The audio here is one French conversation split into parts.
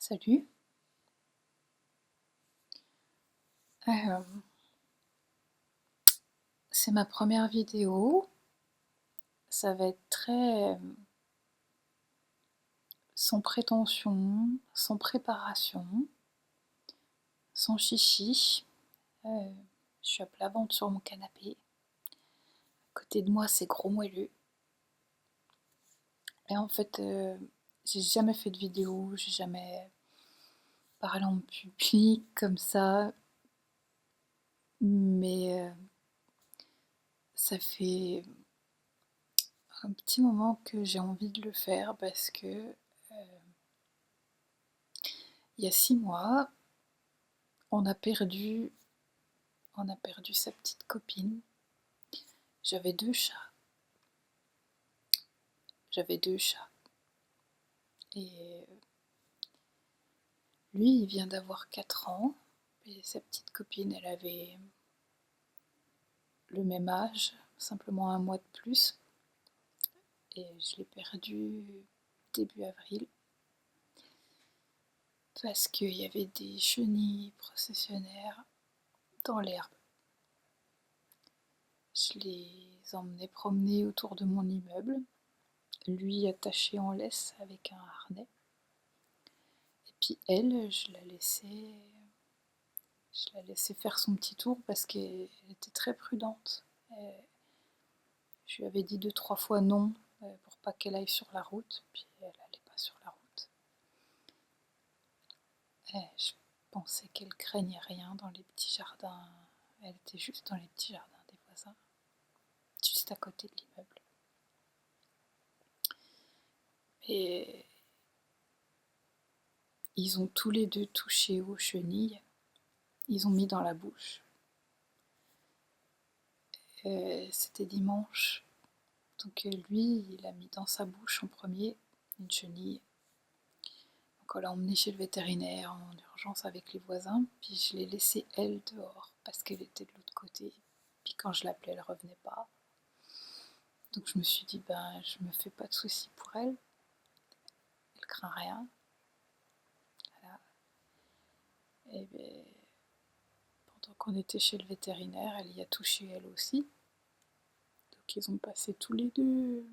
Salut. Euh, c'est ma première vidéo. Ça va être très sans prétention, sans préparation, sans chichi. Euh, je suis à plat ventre sur mon canapé. À côté de moi, c'est gros moelleux. Et en fait, j'ai jamais fait de vidéo, j'ai jamais parlé en public comme ça. Mais ça fait un petit moment que j'ai envie de le faire parce que il y a 6 mois, on a perdu sa petite copine. J'avais deux chats. J'avais deux chats. Et lui, il vient d'avoir 4 ans. Et sa petite copine, elle avait le même âge, simplement un mois de plus. Et je l'ai perdu début avril. Parce qu'il y avait des chenilles processionnaires dans l'herbe. Je les emmenais promener autour de mon immeuble. Lui attaché en laisse avec un harnais. Et puis elle, je la laissais faire son petit tour parce qu'elle était très prudente. Je lui avais dit 2-3 fois non pour pas qu'elle aille sur la route, puis elle allait pas sur la route. Je pensais qu'elle craignait rien dans les petits jardins. Elle était juste dans les petits jardins des voisins, juste à côté de l'immeuble. Et ils ont tous les deux touché aux chenilles. Ils ont mis dans la bouche. C'était dimanche. Donc lui, il a mis dans sa bouche en premier une chenille. Donc on l'a emmené chez le vétérinaire en urgence avec les voisins. Puis je l'ai laissée elle dehors parce qu'elle était de l'autre côté. Puis quand je l'appelais, elle revenait pas. Donc je me suis dit, ben je me fais pas de soucis pour elle. Elle craint rien. Voilà. Et ben, pendant qu'on était chez le vétérinaire, elle y a touché elle aussi. Donc ils ont passé tous les deux,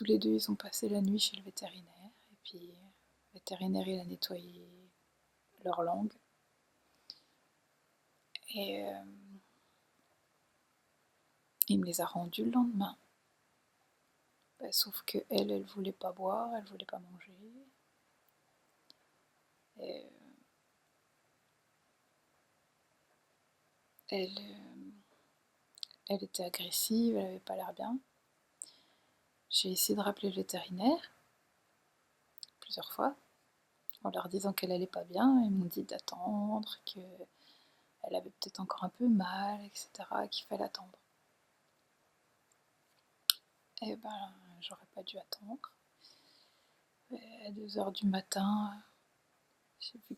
ils ont passé la nuit chez le vétérinaire. Et puis le vétérinaire, il a nettoyé leur langue. Et il me les a rendus le lendemain. Bah, sauf que elle voulait pas boire, elle voulait pas manger. Et elle était agressive, elle avait pas l'air bien. J'ai essayé de rappeler le vétérinaire plusieurs fois en leur disant qu'elle allait pas bien. Ils m'ont dit d'attendre, qu'elle avait peut-être encore un peu mal, etc., qu'il fallait attendre. Et ben, j'aurais pas dû attendre. Et à 2h du matin, j'ai vu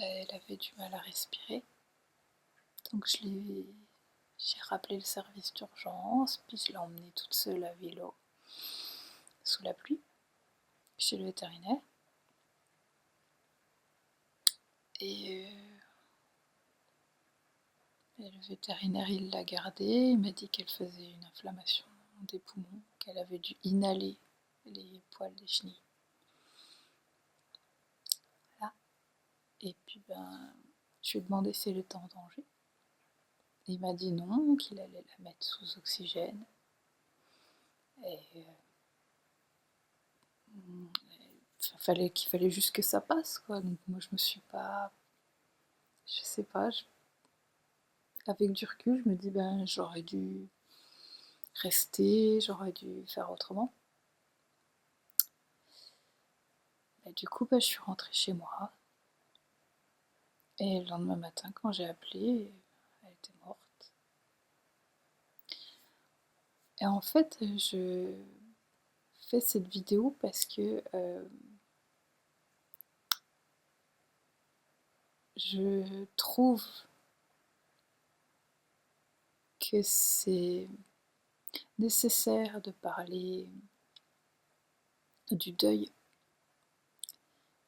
elle avait du mal à respirer. Donc j'ai rappelé le service d'urgence, puis je l'ai emmenée toute seule à vélo sous la pluie chez le vétérinaire. Et le vétérinaire, il l'a gardée, il m'a dit qu'elle faisait une inflammation des poumons, qu'elle avait dû inhaler les poils des chenilles. Voilà. Et puis ben, je lui ai demandé si elle était en danger. Il m'a dit non, qu'il allait la mettre sous oxygène. Et qu'il fallait juste que ça passe, quoi. Donc moi je me suis pas, je sais pas, avec du recul, je me dis ben j'aurais dû rester, j'aurais dû faire autrement. Et du coup, ben, je suis rentrée chez moi. Et le lendemain matin, quand j'ai appelé, elle était morte. Et en fait, je fais cette vidéo parce que je trouve que c'est nécessaire de parler du deuil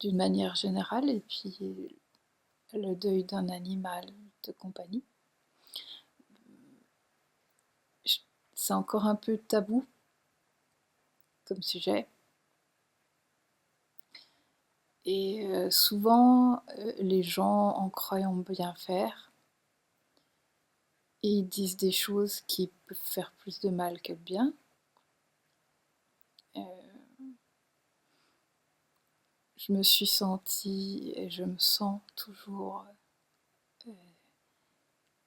d'une manière générale, et puis le deuil d'un animal de compagnie. C'est encore un peu tabou comme sujet. Et souvent, les gens, en croyant bien faire, ils disent des choses qui peuvent faire plus de mal que de bien. Je me suis sentie, et je me sens toujours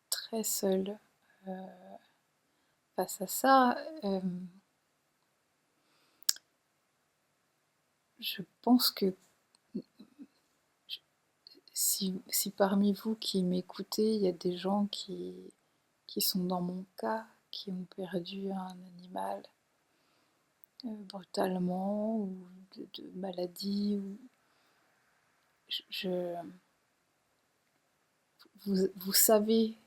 très seule face à ça. Je pense que si parmi vous qui m'écoutez, il y a des gens qui sont dans mon cas, qui ont perdu un animal brutalement ou de maladie, vous savez,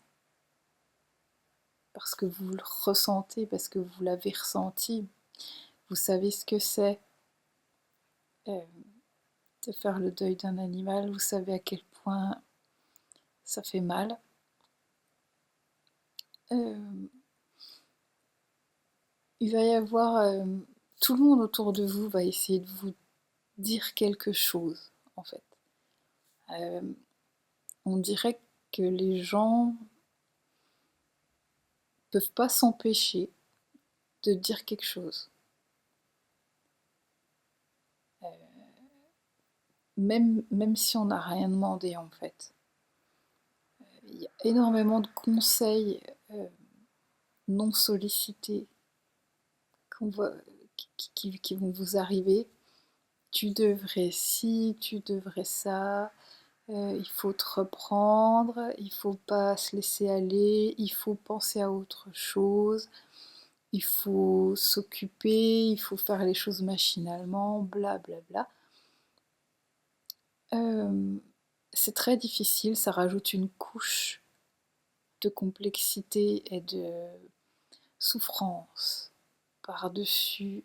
parce que vous le ressentez, parce que vous l'avez ressenti, vous savez ce que c'est de faire le deuil d'un animal, vous savez à quel point ça fait mal. Il va y avoir... tout le monde autour de vous va essayer de vous dire quelque chose, en fait. On dirait que les gens peuvent pas s'empêcher de dire quelque chose. Même si on n'a rien demandé, en fait. Il y a énormément de conseils non sollicités qui vont vous arriver. Tu devrais ci, tu devrais ça, il faut te reprendre, il faut pas se laisser aller, il faut penser à autre chose, il faut s'occuper, il faut faire les choses machinalement, blablabla. C'est très difficile, ça rajoute une couche de complexité et de souffrance par-dessus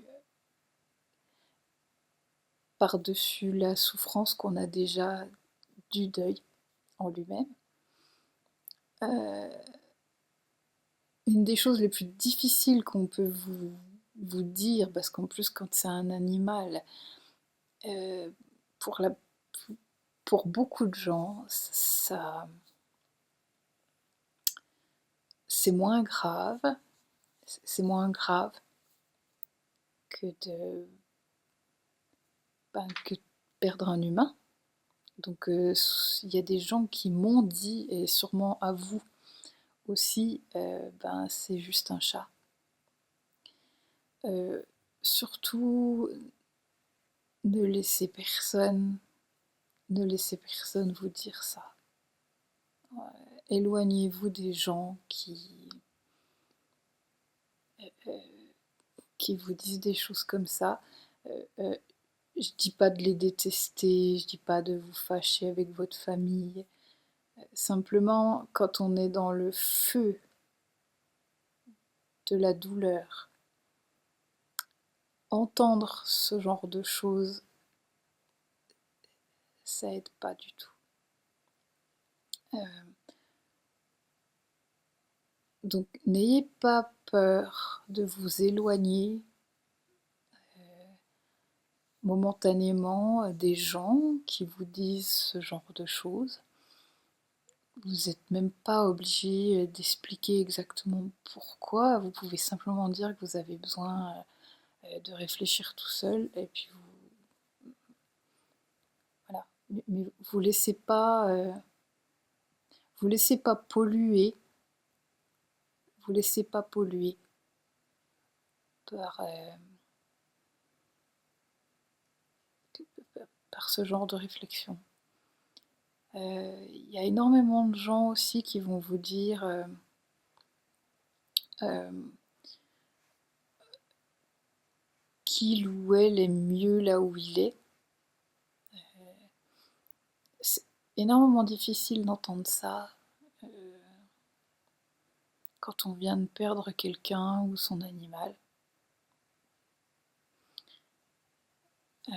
la souffrance qu'on a déjà du deuil en lui-même. Une des choses les plus difficiles qu'on peut vous dire, parce qu'en plus quand c'est un animal, pour, pour beaucoup de gens, c'est moins grave, c'est moins grave que que de perdre un humain. Donc il y a des gens qui m'ont dit, et sûrement à vous aussi, c'est juste un chat. Surtout, ne laissez personne vous dire ça. Éloignez-vous des gens qui vous disent des choses comme ça. Je dis pas de les détester, je dis pas de vous fâcher avec votre famille. Simplement, quand on est dans le feu de la douleur, entendre ce genre de choses, ça aide pas du tout. Donc n'ayez pas peur de vous éloigner momentanément des gens qui vous disent ce genre de choses. Vous n'êtes même pas obligé d'expliquer exactement pourquoi, vous pouvez simplement dire que vous avez besoin de réfléchir tout seul, et puis voilà. Mais vous laissez pas polluer, vous laissez pas polluer par, par ce genre de réflexion. Il y a énormément de gens aussi qui vont vous dire qu'il ou elle est mieux là où il est. C'est énormément difficile d'entendre ça quand on vient de perdre quelqu'un ou son animal. Il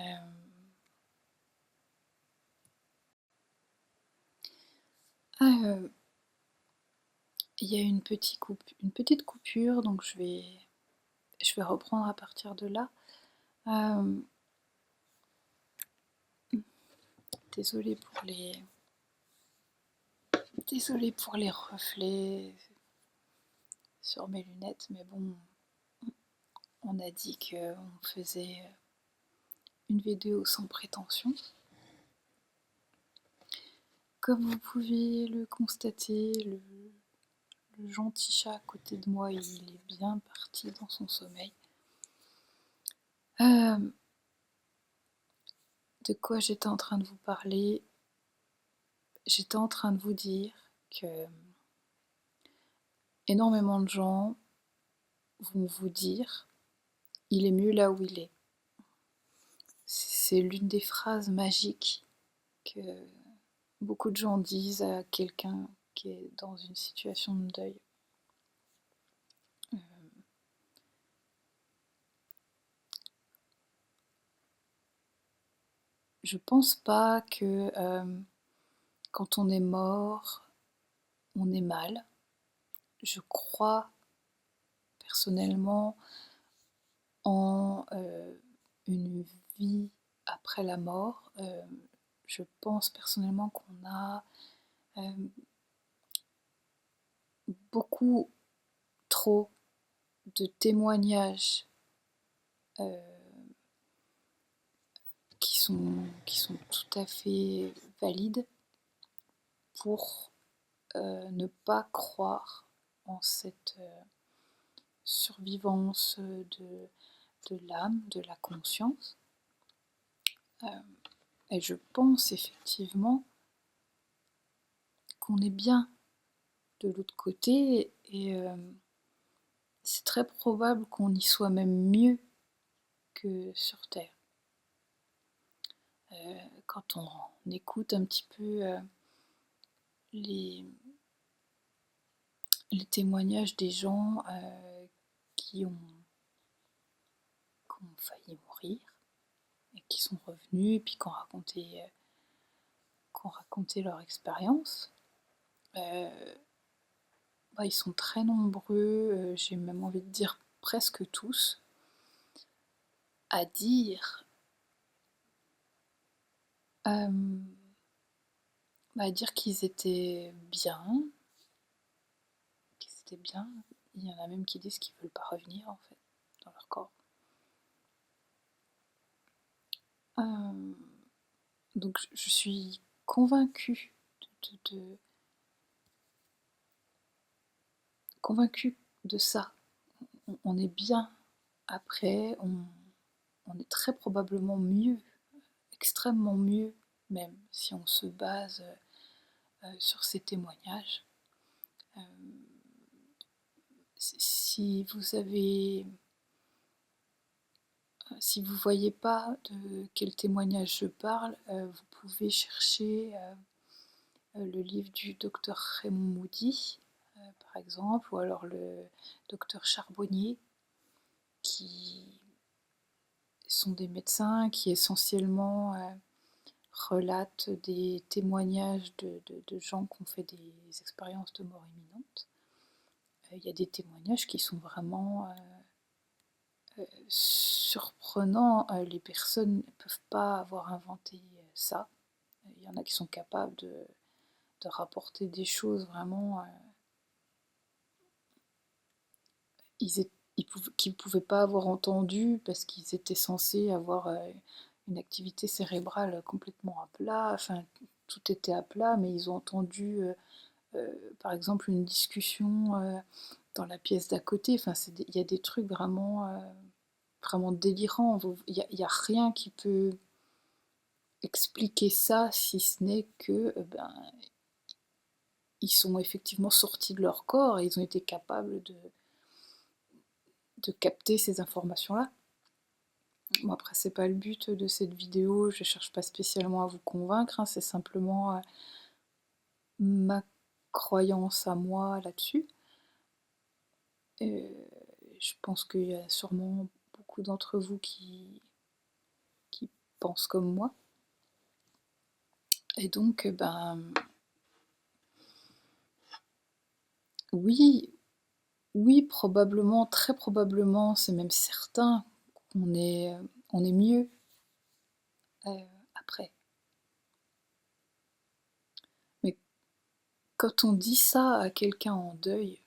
y a une petite coupure, donc je vais reprendre à partir de là. Désolée pour les reflets sur mes lunettes, mais bon, on a dit qu'on faisait une vidéo sans prétention. Comme vous pouvez le constater, le gentil chat à côté de moi, il est bien parti dans son sommeil. De quoi j'étais en train de vous parler? J'étais en train de vous dire que énormément de gens vont vous dire « il est mieux là où il est ». C'est l'une des phrases magiques que beaucoup de gens disent à quelqu'un qui est dans une situation de deuil. Je pense pas que quand on est mort, on est mal. Je crois personnellement en une vie après la mort. Je pense personnellement qu'on a beaucoup trop de témoignages qui sont tout à fait valides pour ne pas croire en cette survivance de l'âme, de la conscience. Et je pense effectivement qu'on est bien de l'autre côté et c'est très probable qu'on y soit même mieux que sur Terre. Quand on écoute un petit peu les témoignages des gens qui ont failli mourir et qui sont revenus et puis qui ont raconté leur expérience, ils sont très nombreux, j'ai même envie de dire presque tous, à dire qu'ils étaient bien, Il y en a même qui disent qu'ils ne veulent pas revenir en fait dans leur corps. Donc je suis convaincue de ça. On est bien après, on est très probablement mieux, extrêmement mieux même, si on se base sur ces témoignages. Si vous voyez pas de quel témoignage je parle, vous pouvez chercher le livre du docteur Raymond Moody, par exemple, ou alors le docteur Charbonnier, qui sont des médecins qui essentiellement relatent des témoignages de gens qui ont fait des expériences de mort imminente. Il y a des témoignages qui sont vraiment surprenants. Les personnes ne peuvent pas avoir inventé ça. Il y en a qui sont capables de rapporter des choses vraiment qu'ils ne pouvaient pas avoir entendues parce qu'ils étaient censés avoir une activité cérébrale complètement à plat. Enfin, tout était à plat, mais ils ont entendu par exemple une discussion dans la pièce d'à côté. Enfin, il y a des trucs vraiment délirants. Il n'y a rien qui peut expliquer ça, si ce n'est que ils sont effectivement sortis de leur corps et ils ont été capables de capter ces informations-là. Bon, après, c'est pas le but de cette vidéo, je cherche pas spécialement à vous convaincre, hein, c'est simplement ma croyance à moi là-dessus. Je pense qu'il y a sûrement beaucoup d'entre vous qui pense comme moi. Et donc, oui, oui, probablement, très probablement, c'est même certain on est mieux après. Mais quand on dit ça à quelqu'un en deuil,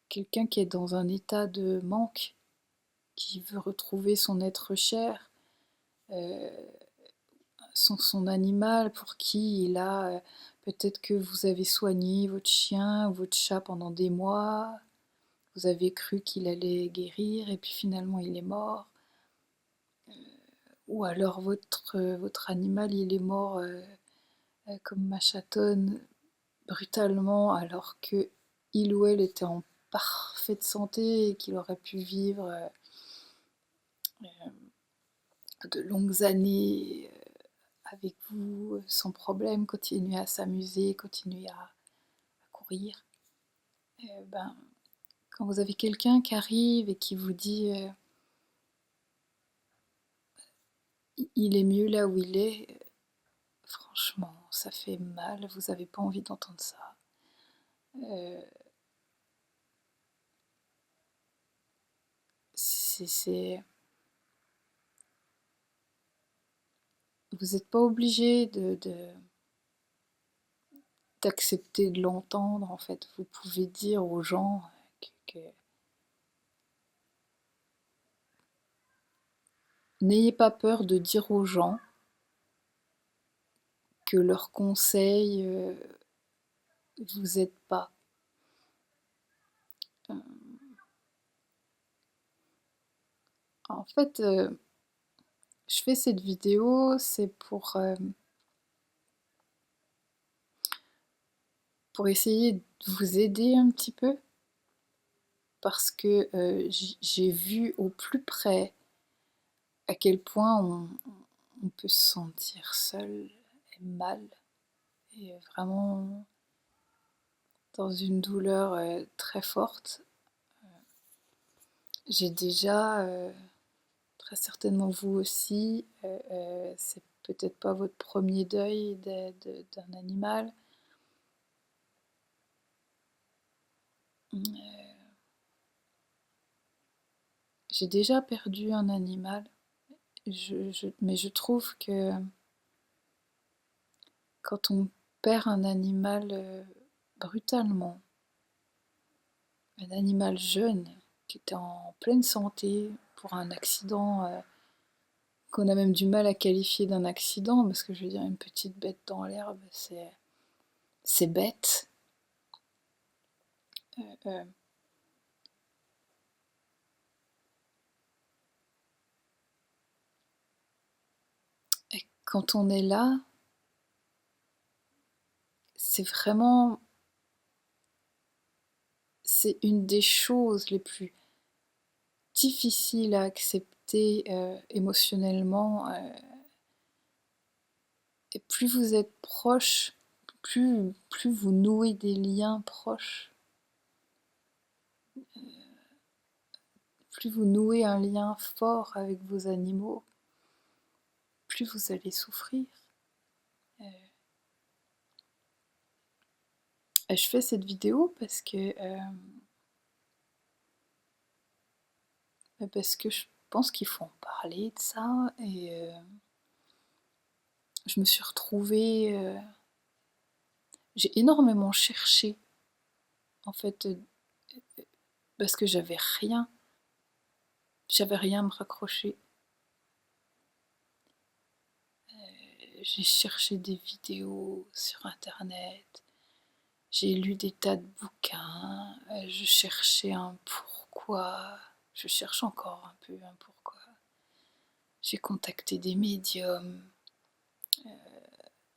quelqu'un qui est dans un état de manque, qui veut retrouver son être cher, son animal pour qui il a peut-être que vous avez soigné votre chien ou votre chat pendant des mois, vous avez cru qu'il allait guérir et puis finalement il est mort, ou alors votre animal il est mort comme ma chatonne brutalement alors que il ou elle était en parfaite santé et qu'il aurait pu vivre de longues années avec vous sans problème, continuer à s'amuser, continuer à courir. Quand vous avez quelqu'un qui arrive et qui vous dit il est mieux là où il est, franchement, ça fait mal, vous n'avez pas envie d'entendre ça. C'est... Vous n'êtes pas obligé d'accepter de l'entendre, en fait. Vous pouvez dire aux gens que n'ayez pas peur de dire aux gens que leurs conseils vous aident pas. En fait, je fais cette vidéo, c'est pour essayer de vous aider un petit peu, parce que j'ai vu au plus près à quel point on peut se sentir seul et mal, et vraiment dans une douleur très forte. J'ai déjà, très certainement vous aussi, c'est peut-être pas votre premier deuil d'un animal. J'ai déjà perdu un animal, mais je trouve que quand on perd un animal brutalement, un animal jeune qui était en pleine santé pour un accident qu'on a même du mal à qualifier d'un accident, parce que je veux dire, une petite bête dans l'herbe, c'est bête. Euh, et quand on est là, c'est vraiment... C'est une des choses les plus difficiles à accepter émotionnellement. Et plus vous êtes proche, plus vous nouez des liens proches, plus vous nouez un lien fort avec vos animaux, plus vous allez souffrir. Et je fais cette vidéo parce que je pense qu'il faut en parler de ça, et je me suis retrouvée... j'ai énormément cherché, en fait, parce que j'avais rien à me raccrocher. J'ai cherché des vidéos sur internet, j'ai lu des tas de bouquins, je cherchais un pourquoi, je cherche encore un peu un pourquoi. J'ai contacté des médiums,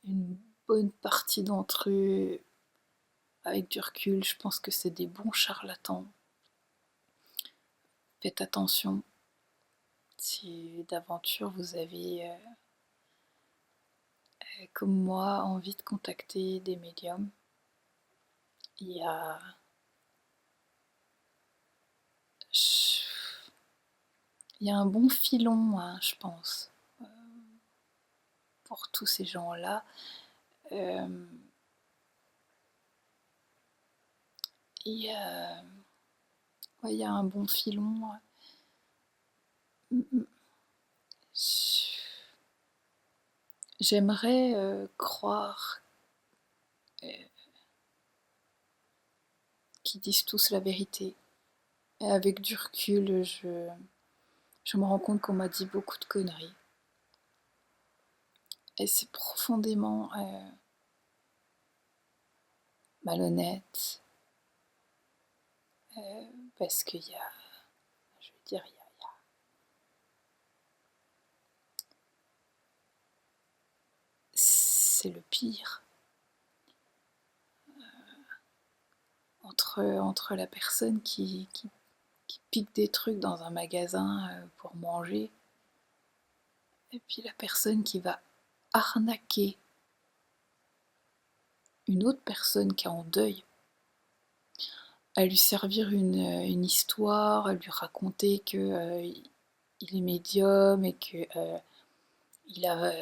une bonne partie d'entre eux, avec du recul, je pense que c'est des bons charlatans. Faites attention, si d'aventure vous avez, comme moi, envie de contacter des médiums, il y a il y a un bon filon, hein, je pense, pour tous ces gens-là. Il y a un bon filon. J'aimerais croire qu'ils disent tous la vérité. Et avec du recul, je me rends compte qu'on m'a dit beaucoup de conneries. Et c'est profondément malhonnête. Parce qu'il y a, je veux dire, c'est le pire. Entre la personne qui pique des trucs dans un magasin pour manger, et puis la personne qui va arnaquer une autre personne qui est en deuil, à lui servir une histoire, à lui raconter que il est médium et que il a.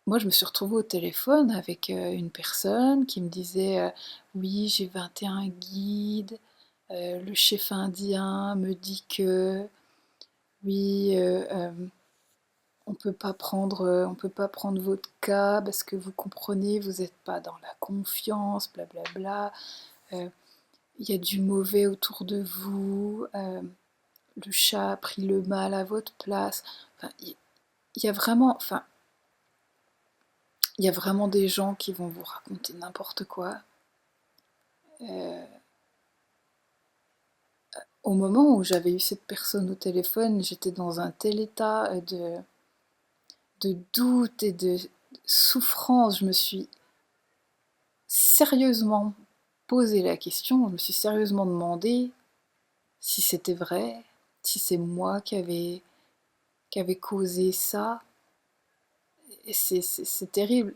Moi, je me suis retrouvée au téléphone avec une personne qui me disait oui, j'ai 21 guides, le chef indien me dit que oui, on peut pas prendre votre cas parce que vous comprenez, vous n'êtes pas dans la confiance, blablabla. Il y a du mauvais autour de vous. Le chat a pris le mal à votre place. Enfin, il y a vraiment, enfin, il y a vraiment des gens qui vont vous raconter n'importe quoi. Au moment où j'avais eu cette personne au téléphone, j'étais dans un tel état de doute et de souffrance. Je me suis sérieusement posé la question, je me suis sérieusement demandé si c'était vrai, si c'est moi qui avait causé ça. Et c'est terrible.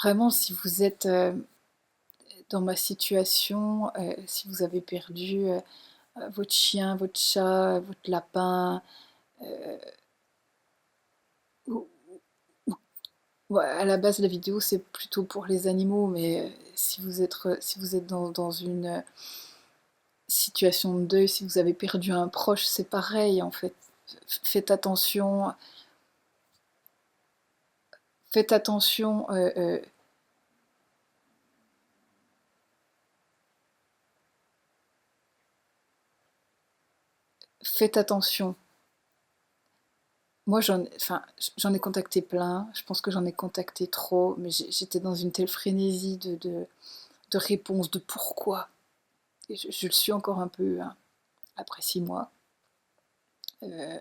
Vraiment, si vous êtes dans ma situation, si vous avez perdu votre chien, votre chat, votre lapin, ou- ouais, à la base la vidéo c'est plutôt pour les animaux, mais si vous êtes dans une situation de deuil, si vous avez perdu un proche, c'est pareil en fait. Faites attention, faites attention. Faites attention. Moi, j'en ai contacté plein. Je pense que j'en ai contacté trop, mais j'étais dans une telle frénésie de réponses, de pourquoi. Et je le suis encore un peu hein, après 6 mois. Euh,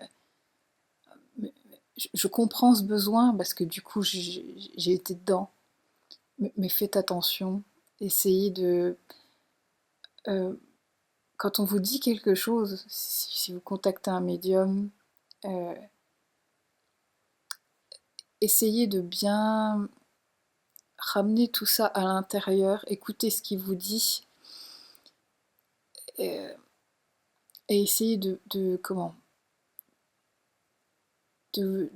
je comprends ce besoin parce que du coup, j'ai été dedans. Mais faites attention. Essayez de. euh, Quand on vous dit quelque chose, si vous contactez un médium, euh, essayez de bien ramener tout ça à l'intérieur, écoutez ce qu'il vous dit et, et essayez comment de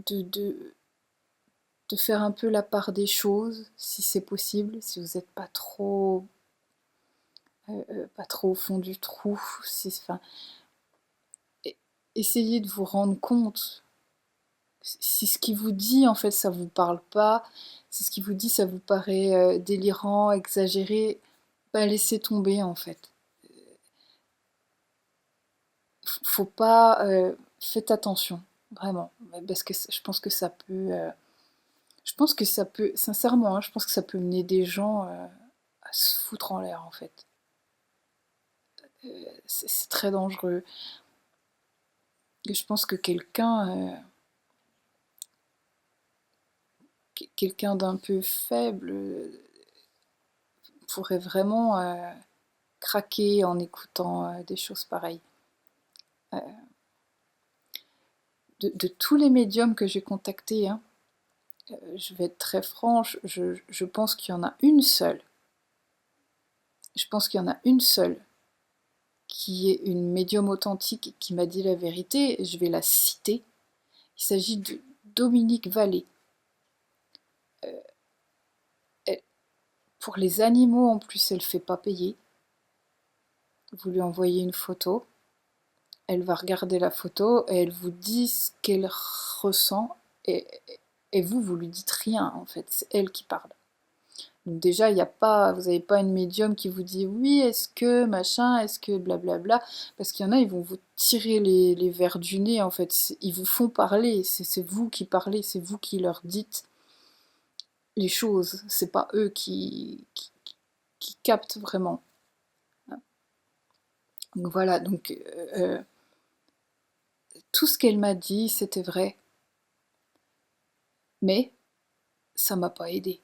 faire un peu la part des choses, si c'est possible, si vous n'êtes pas trop au fond du trou. Enfin, essayez de vous rendre compte si ce qu'il vous dit en fait ça vous parle pas, si ce qu'il vous dit ça vous paraît délirant, exagéré, bah laissez tomber en fait. Faut pas, faites attention, vraiment, parce que je pense que ça peut, sincèrement, hein, je pense que ça peut mener des gens à se foutre en l'air en fait. C'est très dangereux. Et je pense que quelqu'un d'un peu faible pourrait vraiment craquer en écoutant des choses pareilles. De tous les médiums que j'ai contactés, hein, je vais être très franche, je pense qu'il y en a une seule. Je pense qu'il y en a une seule qui est une médium authentique et qui m'a dit la vérité, je vais la citer. Il s'agit de Dominique Vallée. Pour les animaux, en plus, elle ne fait pas payer. Vous lui envoyez une photo, elle va regarder la photo et elle vous dit ce qu'elle ressent et vous lui dites rien en fait, c'est elle qui parle. Donc déjà, il y a pas, vous n'avez pas une médium qui vous dit oui, est-ce que machin, est-ce que blablabla, parce qu'il y en a, ils vont vous tirer les vers du nez en fait, ils vous font parler, c'est vous qui parlez, c'est vous qui leur dites les choses, c'est pas eux qui captent vraiment. Donc voilà, donc tout ce qu'elle m'a dit, c'était vrai. Mais ça m'a pas aidé.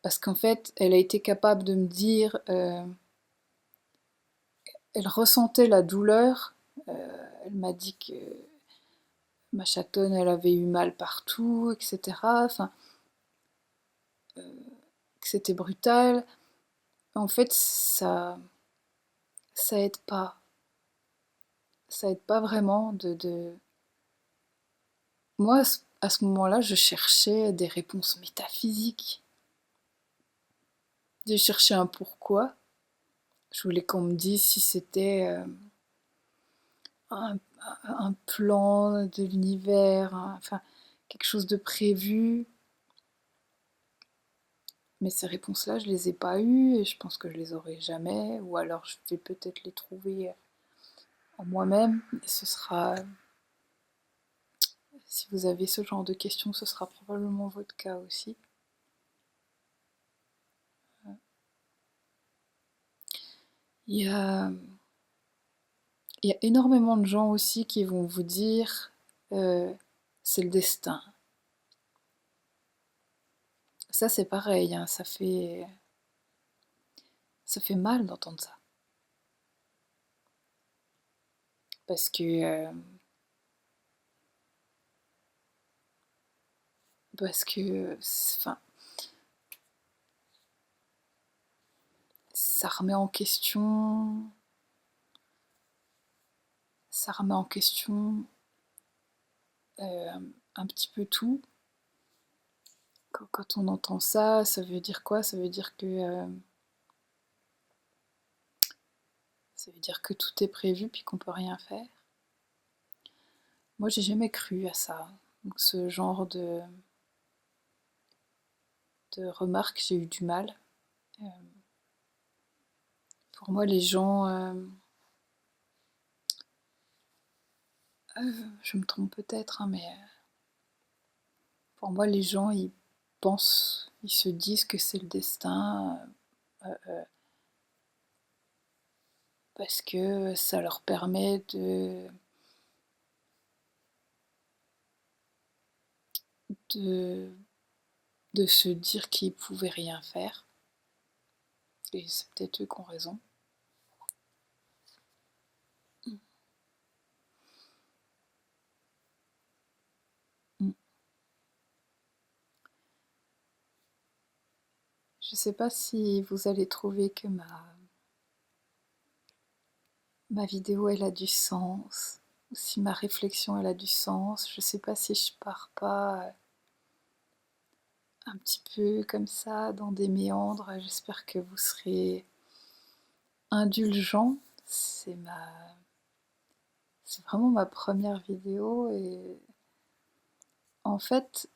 Parce qu'en fait, elle a été capable de me dire, elle ressentait la douleur. Elle m'a dit que ma chatonne, elle avait eu mal partout, etc. Enfin, que c'était brutal. En fait, ça aide pas. Ça aide pas vraiment de... Moi, à ce moment-là, je cherchais des réponses métaphysiques. J'ai cherché un pourquoi. Je voulais qu'on me dise si c'était un, un plan de l'univers, enfin quelque chose de prévu. Mais ces réponses-là, je les ai pas eues et je pense que je les aurai jamais. Ou alors je vais peut-être les trouver en moi-même. Et ce sera, si vous avez ce genre de questions, ce sera probablement votre cas aussi. Il y a, il y a énormément de gens aussi qui vont vous dire c'est le destin. Ça c'est pareil, hein, ça fait mal d'entendre ça. Parce que enfin, ça remet en question un petit peu tout. Quand on entend ça, ça veut dire quoi? Ça veut dire tout est prévu puis qu'on peut rien faire. Moi, j'ai jamais cru à ça. Donc, ce genre de remarques, j'ai eu du mal. Pour moi, les gens, je me trompe peut-être, hein, mais pour moi, les gens, ils pensent, ils se disent que c'est le destin parce que ça leur permet de se dire qu'ils pouvaient rien faire. Et c'est peut-être eux qui ont raison. Je sais pas si vous allez trouver que ma vidéo elle a du sens, ou si ma réflexion elle a du sens. Je sais pas si je pars pas un petit peu comme ça dans des méandres. J'espère que vous serez indulgents. C'est vraiment ma première vidéo et en fait,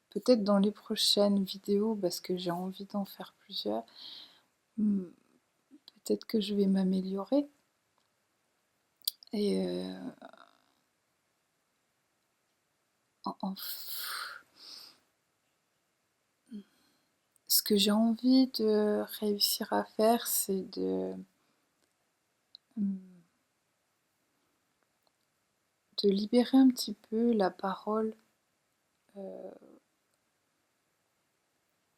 peut-être dans les prochaines vidéos, parce que j'ai envie d'en faire plusieurs, peut-être que je vais m'améliorer. Et ce que j'ai envie de réussir à faire, c'est de libérer un petit peu la parole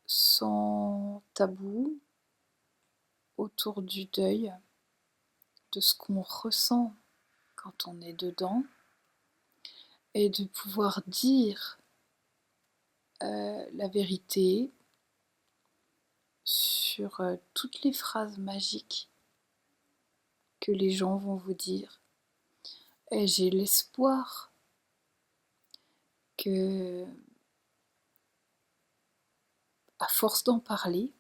sans tabou autour du deuil, de ce qu'on ressent quand on est dedans, et de pouvoir dire la vérité sur toutes les phrases magiques que les gens vont vous dire. Et j'ai l'espoir que, à force d'en parler,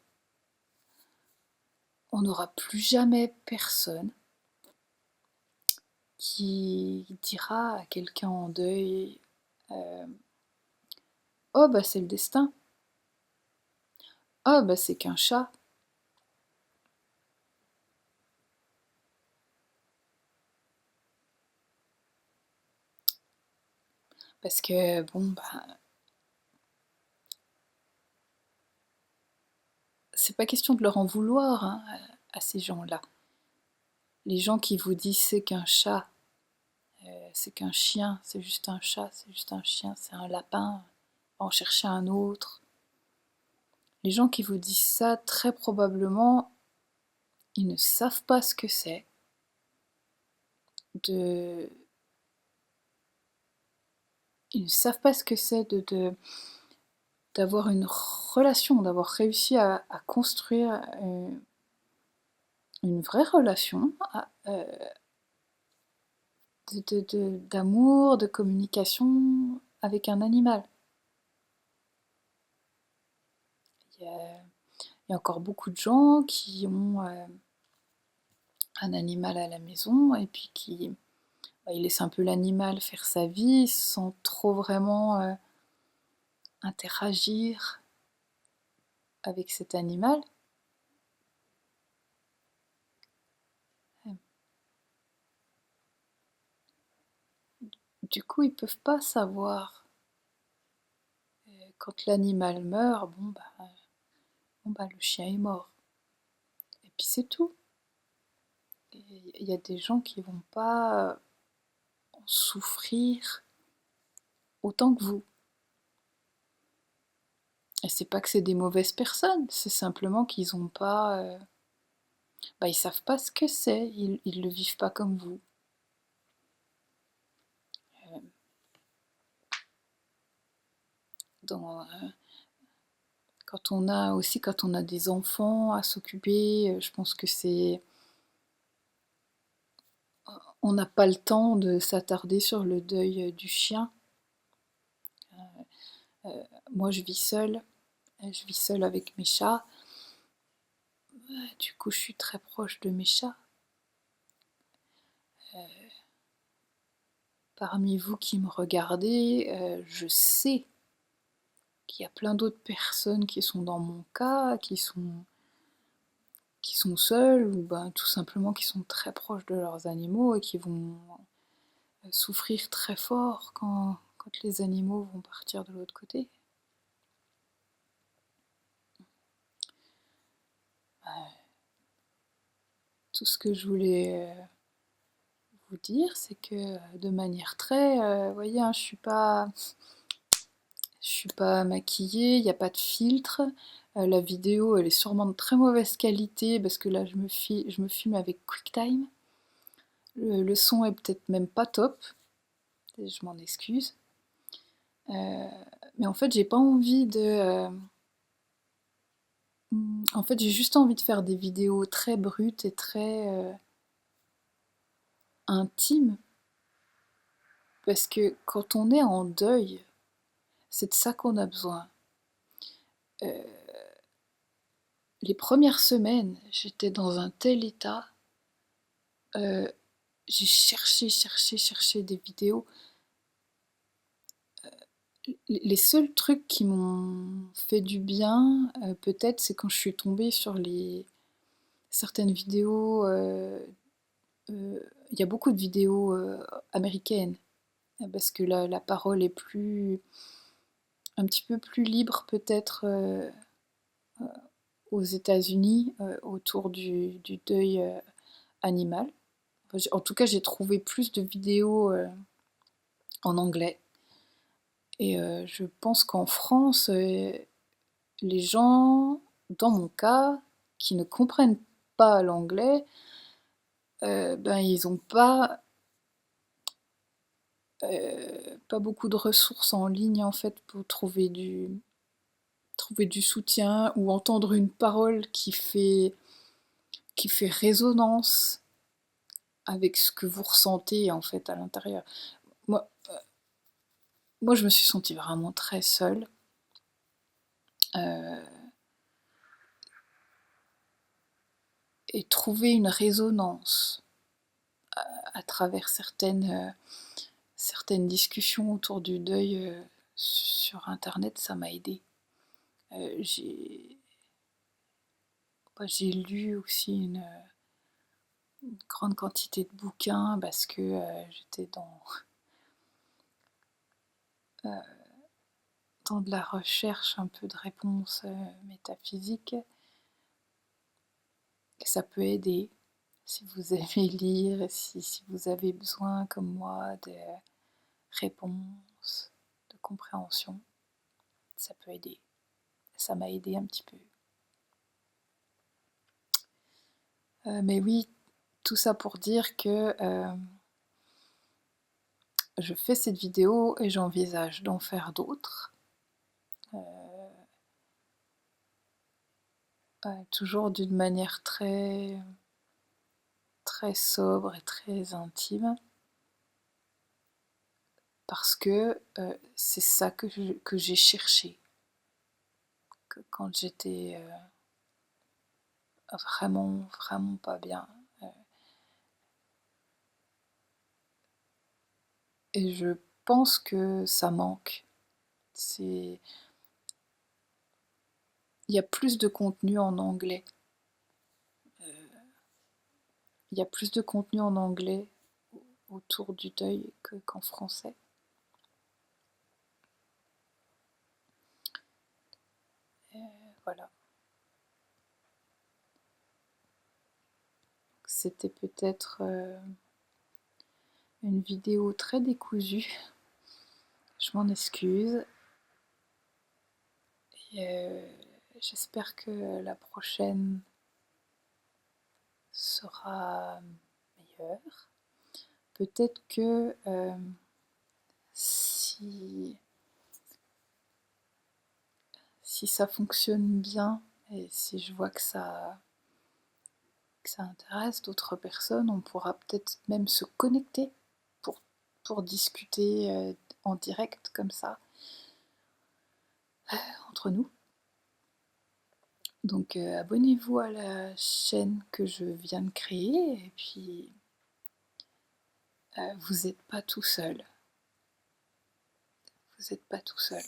on n'aura plus jamais personne qui dira à quelqu'un en deuil oh bah c'est le destin, oh bah c'est qu'un chat. Parce que bon bah c'est pas question de leur en vouloir hein, à ces gens-là. Les gens qui vous disent c'est qu'un chat, c'est qu'un chien, c'est juste un chat, c'est juste un chien, c'est un lapin, en chercher un autre. Les gens qui vous disent ça, très probablement, ils ne savent pas ce que c'est de... Ils ne savent pas ce que c'est d'avoir une relation, d'avoir réussi à construire une vraie relation d'amour, de communication avec un animal. Il y a encore beaucoup de gens qui ont un animal à la maison et puis qui ils laissent un peu l'animal faire sa vie sans trop vraiment interagir avec cet animal. Du coup, ils peuvent pas savoir quand l'animal meurt, bon bah le chien est mort. Et puis c'est tout. Il y a des gens qui vont pas en souffrir autant que vous. Et c'est pas que c'est des mauvaises personnes, c'est simplement qu'ils ont pas... ils savent pas ce que c'est, ils le vivent pas comme vous. Dans, quand on a des enfants à s'occuper, je pense que c'est... On n'a pas le temps de s'attarder sur le deuil du chien. Moi, je vis seule avec mes chats. Du coup, je suis très proche de mes chats. Parmi vous qui me regardez, je sais qu'il y a plein d'autres personnes qui sont dans mon cas, qui sont seules ou tout simplement qui sont très proches de leurs animaux et qui vont souffrir très fort quand les animaux vont partir de l'autre côté. Tout ce que je voulais vous dire, c'est que de manière très... vous voyez, hein, je suis pas maquillée, il n'y a pas de filtre. La vidéo, elle est sûrement de très mauvaise qualité parce que là, je me filme avec QuickTime. Le son est peut-être même pas top. Je m'en excuse. Mais en fait, j'ai pas envie de... En fait, j'ai juste envie de faire des vidéos très brutes et très intimes. Parce que quand on est en deuil, c'est de ça qu'on a besoin. Les premières semaines, j'étais dans un tel état. J'ai cherché des vidéos. Les seuls trucs qui m'ont fait du bien, peut-être, c'est quand je suis tombée sur certaines vidéos. Il y a beaucoup de vidéos américaines, parce que la parole est un petit peu plus libre, peut-être, aux États-Unis, autour du deuil animal. En tout cas, j'ai trouvé plus de vidéos en anglais. Et je pense qu'en France, les gens, dans mon cas, qui ne comprennent pas l'anglais, ils n'ont pas beaucoup de ressources en ligne en fait pour trouver trouver du soutien ou entendre une parole qui fait résonance avec ce que vous ressentez en fait à l'intérieur. Moi, moi, je me suis sentie vraiment très seule. Et trouver une résonance à travers certaines discussions autour du deuil sur Internet, ça m'a aidée. J'ai lu aussi une grande quantité de bouquins parce que j'étais dans de la recherche un peu de réponses métaphysiques. Et ça peut aider si vous aimez lire et si vous avez besoin, comme moi, de réponses, de compréhension. Ça peut aider. Ça m'a aidé un petit peu. Mais oui, tout ça pour dire que je fais cette vidéo et j'envisage d'en faire d'autres. Toujours d'une manière très sobre et très intime. Parce que c'est ça que j'ai cherché. Que quand j'étais vraiment pas bien. Et je pense que ça manque. Il y a plus de contenu en anglais. Il y a plus de contenu en anglais autour du deuil qu'en français. Voilà. C'était peut-être une vidéo très décousue. Je m'en excuse. Et j'espère que la prochaine sera meilleure. Peut-être que si ça fonctionne bien et si je vois que ça intéresse d'autres personnes, on pourra peut-être même se connecter pour discuter en direct comme ça entre nous. Donc abonnez-vous à la chaîne que je viens de créer et puis vous n'êtes pas tout seul. Vous n'êtes pas tout seul.